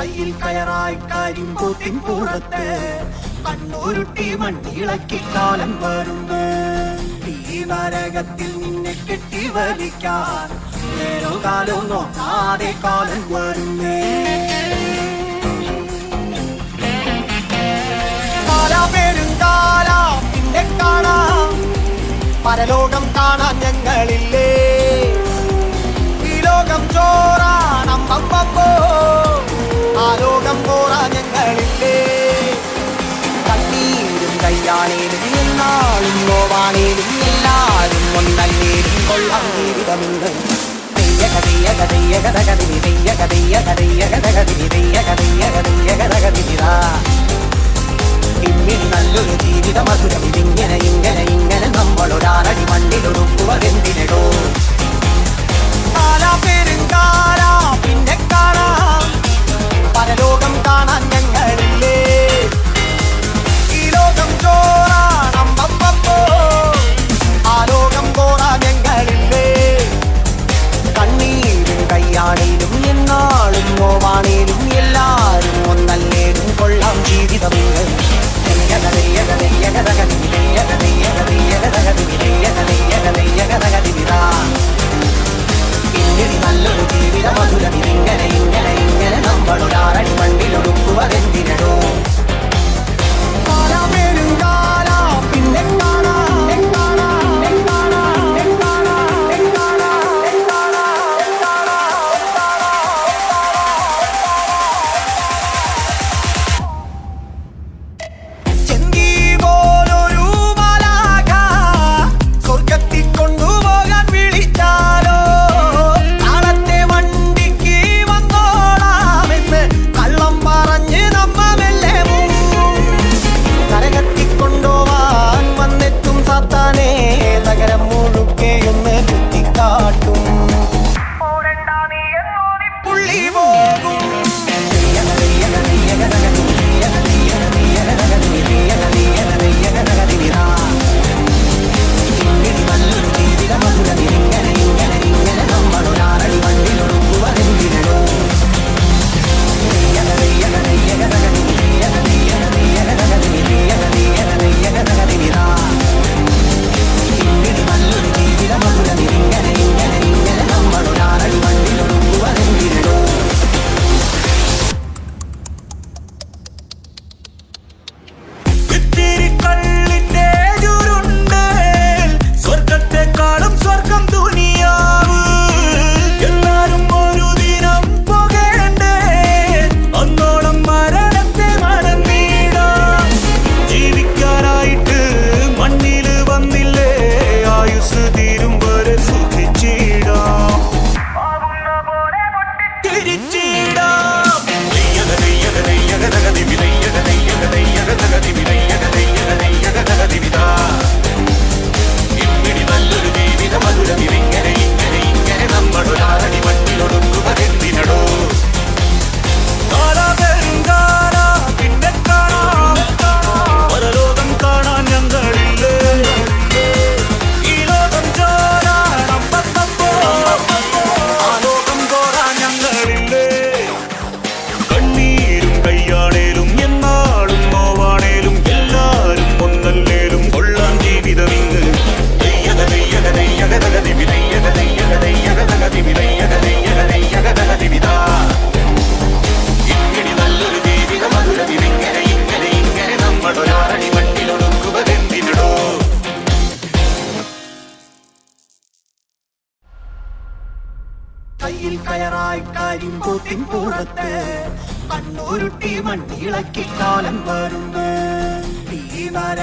കയ്യിൽ കയറായി കരിമ്പൂത്തിൻ പൂരത്ത് കണ്ണൂരുട്ടി മണ്ണിളക്കി കാലം വരുന്നു. ഈ നരകത്തിൽ നിന്നെ കെട്ടി വലിക്കാൻ നേരോ കാലോ നോക്കാതെ കാലം വരുന്നേ. പിന്നെ കാണാം പരലോകം കാണാൻ ഞങ്ങളില്ലേ. ഈ ലോകം ചോറാണം പമ്പോ ആ ലോകം പോറാ ഞങ്ങളില്ലേ. കണ്ണീരും കയ്യാണേലും എന്നാളും നോവാണേലും എല്ലാരും ഒന്നല്ലേലും കൊള്ളാം ജീവിതമുണ്ട്. ഇമ്മിനി നല്ലൊരു ജീവിത മധുരം ഇതിങ്ങനെ ഇങ്ങനെ ഇങ്ങനെ നമ്മളൊരാറടി മണ്ണിലൊടുക്കുവതെന്തിനോ. പിന്നെ കാണാം പരലോകം കാണാൻ ഞങ്ങളില്ലേ. ഈ ലോകം ചോറാണം പമ്പോ ആ ലോകം പോറാ ഞങ്ങളില്ലേ. കണ്ണീരും കയ്യാണേലും എന്നാളും നോവാണേലും എല്ലാരും ഒന്നല്ലേലും കൊള്ളാം ജീവിതമുണ്ട്. ഇന്നിനി നല്ലൊരു ജീവിത മധുരം ഇങ്ങനെ ഇങ്ങനെ ഇങ്ങനെ നമ്മളൊരാറടി മണ്ണിലൊടുക്കുവതെന്തിനോ. പിന്നെ കയ്യിൽ കയറായി കരിമ്പൂത്തിൻ പൂരത്ത് കണ്ണൂരുട്ടി മണ്ണിളക്കി കാലം വരുന്നു.